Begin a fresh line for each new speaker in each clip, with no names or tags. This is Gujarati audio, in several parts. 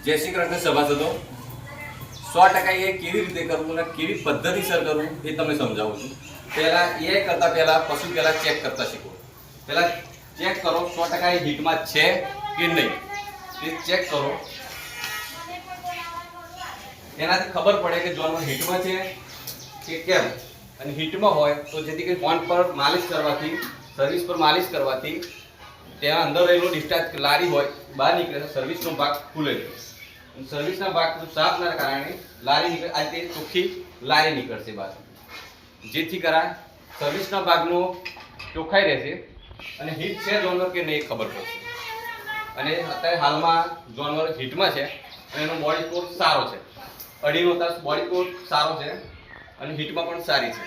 જય શ્રી કૃષ્ણ સભાસદો, 100% એ કેવી રીતે કરવું અને કેવી પદ્ધતિસર કરવું એ તમને સમજાવું છું. પહેલા એ કરતા પહેલા પશુ પહેલા ચેક કરતા શીખો. પહેલા ચેક કરો 100% એ હીટમાં છે કે નહીં, એ ચેક કરો. એનાથી ખબર પડે કે જાનવર હીટમાં છે કે કેમ. અને હીટમાં હોય તો જેથી કે ફોન પર માલિશ કરવાથી, સર્વિસ પર માલિશ કરવાથી ત્યાં અંદર રહેલો ડિસ્ચાર્જ લારી હોય બહાર નીકળે તો સર્વિસનો ભાગ ખુલે છે. સર્વિસના ભાગ સાફના કારણે લારી નીકળે, આ તે ચોખ્ખી લારી નીકળશે બહાર, જેથી કરાય સર્વિસના ભાગનો ચોખ્ખાઈ રહેશે અને હીટ છે જાનવર કે નહીં ખબર પડશે. અને અત્યારે હાલમાં જાનવર હીટમાં છે અને એનો બોડી કોડ સારો છે, 2.5 તાસ બોડી કોડ સારો છે અને હીટમાં પણ સારી છે.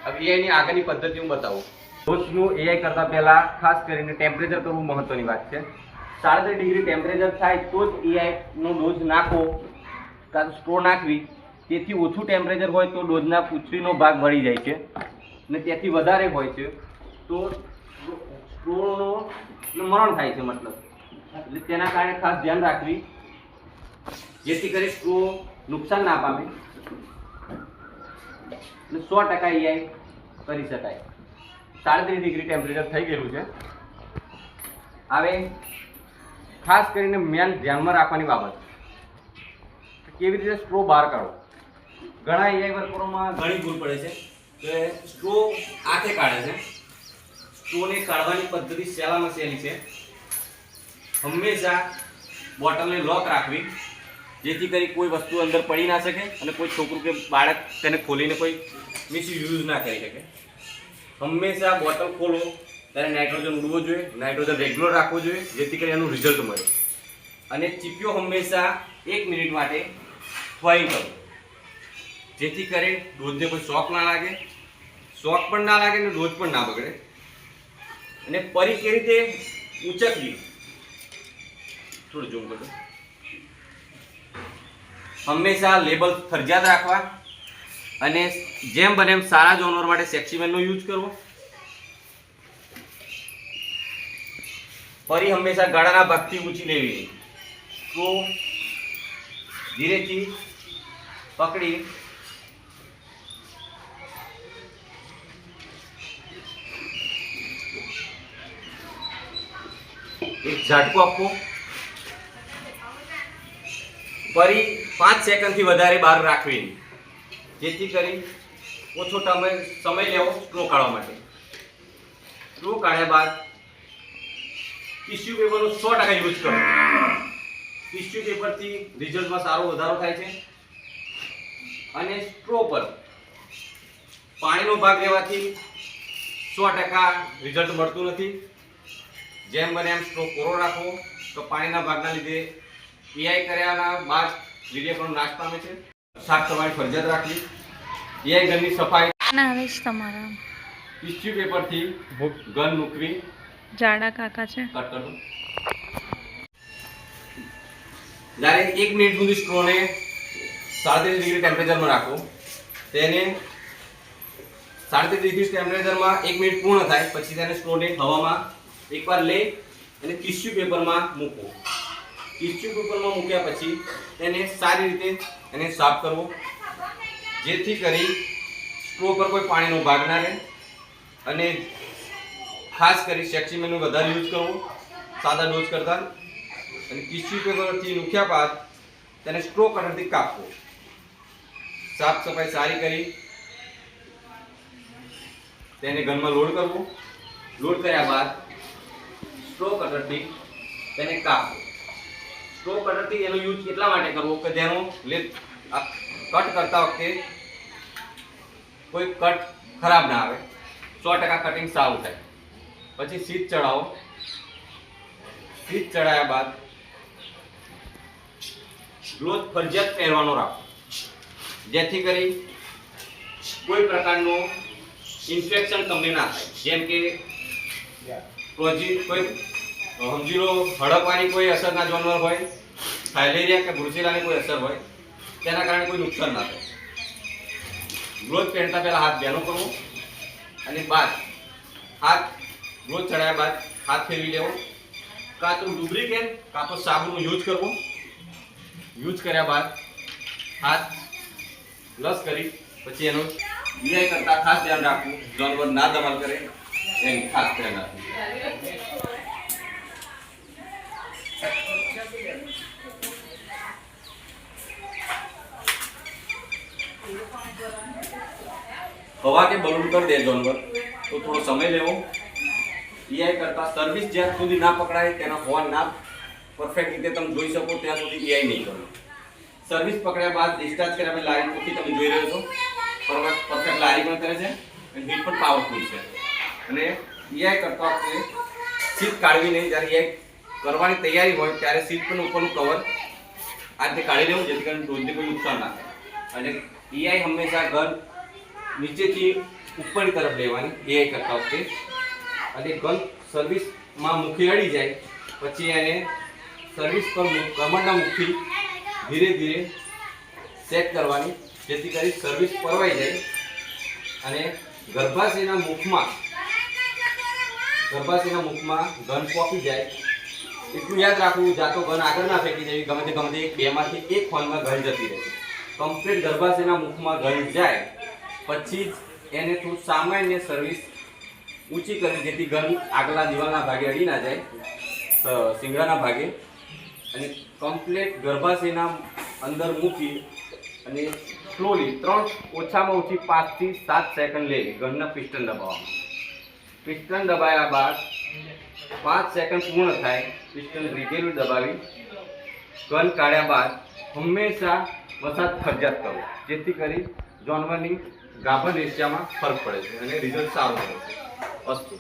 હવે એઆઈની આગળની પદ્ધતિ હું બતાવું. ડોઝનું એઆઈ કરતાં પહેલાં ખાસ કરીને ટેમ્પરેચર કરવું મહત્ત્વની વાત છે. 37 ડિગ્રી ટેમ્પરેચર થાય તો જ એઆઈનો ડોઝ નાખવો કાં તો સ્ટ્રો નાખવી. તેથી ઓછું ટેમ્પરેચર હોય તો ડોઝના પૂંછડીનો ભાગ વળી જાય છે અને તેથી વધારે હોય છે તો સ્ટ્રોનો મરણ થાય છે મતલબ. એટલે તેના કારણે ખાસ ધ્યાન રાખવી જેથી કરી સ્ટ્રો નુકસાન ના પામે અને 100% એઆઈ કરી શકાય. 37 ડિગ્રી ટેમ્પરેચર થઈ ગયેલું છે. હવે ખાસ કરીને મેન ધ્યાનમાં રાખવાની બાબત કેવી રીતે સ્ટ્રો બહાર કાઢવો. ઘણા એઆઈ વર્કરોમાં ઘણી ભૂલ પડે છે કે સ્ટ્રો આંખે કાઢે છે. સ્ટ્રોને કાઢવાની પદ્ધતિ સહેલામાં સહેલી છે. હંમેશા બોટલને લોક રાખવી જેથી કરી કોઈ વસ્તુ અંદર પડી ના શકે અને કોઈ છોકરું કે બાળક તેને ખોલીને કોઈ મિસયુઝ ના કરી શકે. હંમેશા બોટલ ખોલો ત્યારે નાઇટ્રોજન ઉડવો જોઈએ, નાઇટ્રોજન રેગ્યુલર રાખવું જોઈએ જેથી કરી એનું રિઝલ્ટ મળે. અને ચીપિયો હંમેશા 1 મિનિટ માટે ફ્વાઈંગ કરો જેથી કરી ડોઝને કોઈ શોક ના લાગે, શોક પણ ના લાગે અને ડોઝ પણ ના બગડે. અને પરી કેવી રીતે ઉંચકવી થોડું ઝૂમ કરો. હંમેશા લેબલ ફરજિયાત રાખવા અને જેમ બને એમ સારા જાનવર માટે સેક્સીમેનનો યુઝ કરવો. પરી હંમેશા ગળાના ભાગથી ઊંચી લેવી તો ધીરેથી પકડી એક ઝાટકો આપવો. પરી 5 સેકન્ડથી વધારે બહાર રાખવી જેથી કરી ઓછો સમય લેવો સ્ટ્રો કાઢવા માટે. સ્ટ્રો કાઢ્યા બાદ ટિશ્યુ પેપરનો 100% યુઝ કરો. ટિશ્યુ પેપરથી રિઝલ્ટમાં સારો વધારો થાય છે. અને સ્ટ્રો પર પાણીનો ભાગ લેવાથી 100% રિઝલ્ટ મળતું નથી. જેમ બને એમ સ્ટ્રો કોરો રાખવો તો પાણીના ભાગના લીધે એઆઈ કર્યાના બાદ વીર્ય પણ નાશ પામે છે. સાફ કરવાની ફરજિયાત રાખવી. એઆઈ ગનની સફાઈ
તમારા
ટિશ્યુ પેપરથી ગન મૂકવી.
જાડા કાકા છે.
કટ કરો. જ્યારે 1 મિનિટ સુધી સ્ટ્રોને 37 ડિગ્રી ટેમ્પરેચરમાં રાખો. તેને 37 ડિગ્રી ટેમ્પરેચરમાં 1 મિનિટ પૂર્ણ થાય પછી તેને સ્ટ્રોને હવામાં એકવાર લઈ અને ટિશ્યુ પેપરમાં મૂકો. ટિશ્યુ પેપરમાં મૂક્યા પછી તેને સારી રીતે એને સાફ કરવો જેથી કરી સ્ટ્રો પર કોઈ પાણીનો ભાગ ના રહે. અને ખાસ કરી સેક્સીમેનનો વધારે યુઝ કરવો સાદા ડોઝ કરતાં. અને ટિશ્યુ પેપરથી મૂક્યા બાદ તેને સ્ટ્રો કટરથી કાપવો. સાફ સફાઈ સારી કરી તેને ગનમાં લોડ કરવો. લોડ કર્યા બાદ સ્ટ્રો કટરથી તેને કાપવો. સ્ટ્રો કટરથી એનો યુઝ એટલા માટે કરવો કે જેનો કટ કરતા વખતે કોઈ કટ ખરાબ ના આવે, 100% કટિંગ સારું થાય. પછી સીટ ચડાવો. સીટ ચડાયા બાદ ગ્લોવ્સ ફરજિયાત પહેરવાનો રાખો જેથી કરી કોઈ પ્રકારનો ઇન્ફેક્શન તમને ના થાય. જેમ કે કોઈ સમજી લો હડકવાની કોઈ અસર ના જાનવર હોય, ફાઇલેરિયા કે બ્રુસેલાની કોઈ અસર હોય તેના કારણે કોઈ નુકસાન ના થાય. ગ્લોવ્સ પહેરતા પહેલા હાથ ભેનો કરવો અને બાદ હાથ ગ્લોવ્સ ચડાયા બાદ હાથ ફેરવી લેવો. કાં તો લુબ્રિકેન્ટ કાં તો સાબુનો યુઝ કરવો યુઝ કર્યા બાદ હાથ લસ કરી પછી એનો ઈઆઈ કરતા ખાસ ધ્યાન રાખવું, જાનવર ના ધમાલ કરે એનું ખાસ ધ્યાન રાખવું. હવા કે બલૂન કરી દે જાનવર તો થોડો સમય લેવો. ઈઆઈ કરતા સર્વિસ જ્યાં સુધી ના પકડાય તેના હોર્ન ના પરફેક્ટ રીતે તમે જોઈ શકો ત્યાં સુધી ઈઆઈ નહીં કરો. સર્વિસ પકડ્યા બાદ ડિસ્ચાર્જ કર્યા પછી લારી મૂકી તમે જોઈ રહ્યો છો પરફેક્ટ લારી પણ કરે છે અને હીટ પણ પાવરફુલ છે. અને ઈઆઈ કરતા વખતે સીટ કાઢવી નહીં. જ્યારે ઈઆઈ કરવાની તૈયારી હોય ત્યારે સીટ પણ ઉપરનું કવર આ રીતે કાઢી લેવું જેથી કરીને ડોઝને કોઈ નુકસાન ના થાય. અને ઈઆઈ હંમેશા ગન નીચેથી ઉપરની તરફ લેવાની ઈઆઈ કરતા વખતે. અને ગન સર્વિસમાં મુખી અડી જાય પછી એને સર્વિસ પર કમરના મુખથી ધીરે ધીરે સેટ કરવાની જેથી કરી સર્વિસ પરવાઈ જાય. અને ગર્ભાશયના મુખમાં ગન પોકી જાય એટલું યાદ રાખવું. જાતો ગન આગળ ના ફેંકી દેવી. ગમે તે બેમાંથી એક હોર્નમાં ગન જતી રહેશે. કમ્પ્લીટ ગર્ભાશયના મુખમાં ગન જાય પછી જ એને થોડું સામાન્ય સર્વિસ ઊંચી કરી જેથી ગન આગલા દિવાલના ભાગે અડી ના જાય, શિંગડાના ભાગે. અને કમ્પ્લીટ ગર્ભાશયના અંદર મૂકી અને સ્લોલી ઓછામાં ઓછી 5 થી 7 સેકન્ડ લે ગનના પિસ્ટન દબાવવામાં. પિસ્ટન દબાવ્યા બાદ 5 સેકન્ડ પૂર્ણ થાય પિસ્ટન રીગેલું દબાવી ગન કાઢ્યા બાદ હંમેશા વસાત ફરજિયાત કરો જેથી કરી જાનવરની ગાભણ એશિયામાં ફરક પડે છે અને રિઝલ્ટ સારું મળે છે. અસ્તુ.